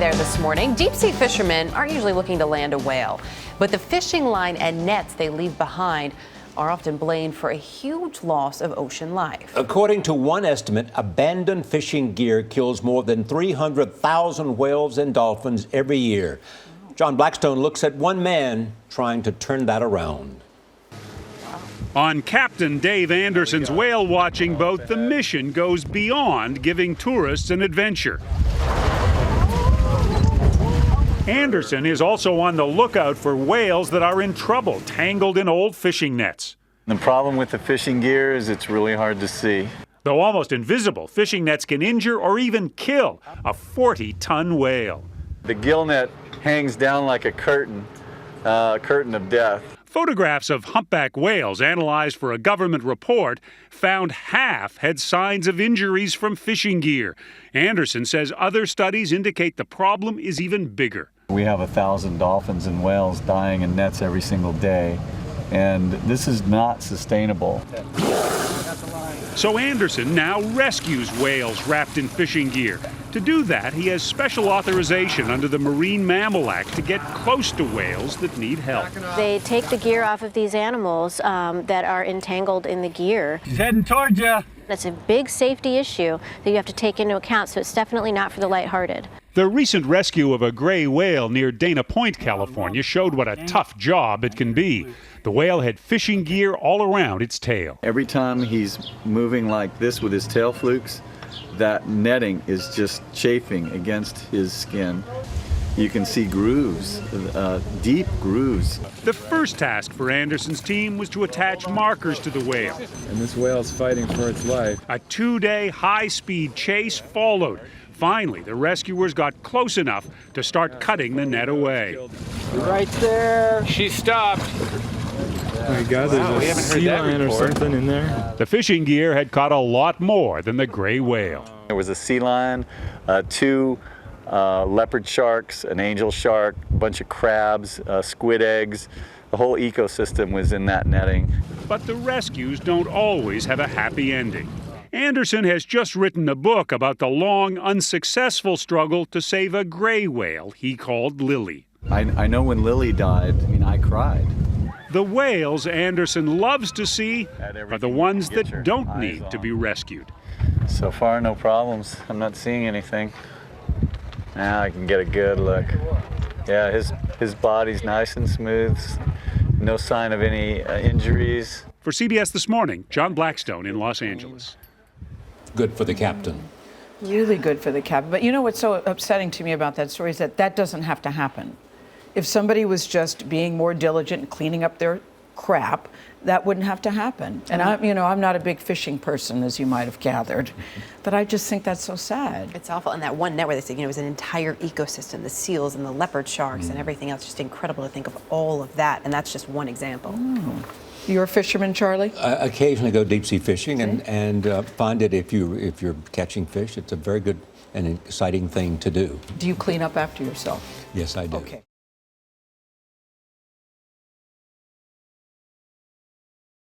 there this morning. Deep sea fishermen aren't usually looking to land a whale, but the fishing line and nets they leave behind are often blamed for a huge loss of ocean life. According to one estimate, abandoned fishing gear kills more than 300,000 whales and dolphins every year. John Blackstone looks at one man trying to turn that around. On Captain Dave Anderson's whale-watching boat, the mission goes beyond giving tourists an adventure. Anderson is also on the lookout for whales that are in trouble, tangled in old fishing nets. The problem with the fishing gear is it's really hard to see. Though almost invisible, fishing nets can injure or even kill a 40-ton whale. The gill net hangs down like a curtain of death. Photographs of humpback whales analyzed for a government report found half had signs of injuries from fishing gear. Anderson says other studies indicate the problem is even bigger. We have 1,000 dolphins and whales dying in nets every single day, and this is not sustainable. So Anderson now rescues whales wrapped in fishing gear. To do that, he has special authorization under the Marine Mammal Act to get close to whales that need help. They take the gear off of these animals that are entangled in the gear. She's heading towards you. That's a big safety issue that you have to take into account, so it's definitely not for the lighthearted. The recent rescue of a gray whale near Dana Point, California, showed what a tough job it can be. The whale had fishing gear all around its tail. Every time he's moving like this with his tail flukes, that netting is just chafing against his skin. You can see grooves, deep grooves. The first task for Anderson's team was to attach markers to the whale. And this whale's fighting for its life. A 2-day high-speed chase followed. Finally, the rescuers got close enough to start cutting the net away. Right there. She stopped. Oh my God, there's a sea lion or something in there. The fishing gear had caught a lot more than the gray whale. There was a sea lion, 2 leopard sharks, an angel shark, a bunch of crabs, squid eggs. The whole ecosystem was in that netting. But the rescues don't always have a happy ending. Anderson has just written a book about the long, unsuccessful struggle to save a gray whale he called Lily. I know when Lily died, I cried. The whales Anderson loves to see are the ones that don't need to be rescued. So far, no problems. I'm not seeing anything. Now I can get a good look. Yeah, his body's nice and smooth. No sign of any injuries. For CBS This Morning, John Blackstone in Los Angeles. Good for the captain. Really good for the captain. But you know what's so upsetting to me about that story is that that doesn't have to happen. If somebody was just being more diligent and cleaning up their crap, that wouldn't have to happen. And I'm not a big fishing person, as you might have gathered, but I just think that's so sad. It's awful. And that one net where they said, it was an entire ecosystem, the seals and the leopard sharks and everything else. Just incredible to think of all of that. And that's just one example. Oh. You're a fisherman, Charlie? I occasionally go deep sea fishing and find it if you're catching fish, it's a very good and exciting thing to do. Do you clean up after yourself? Yes, I do. Okay.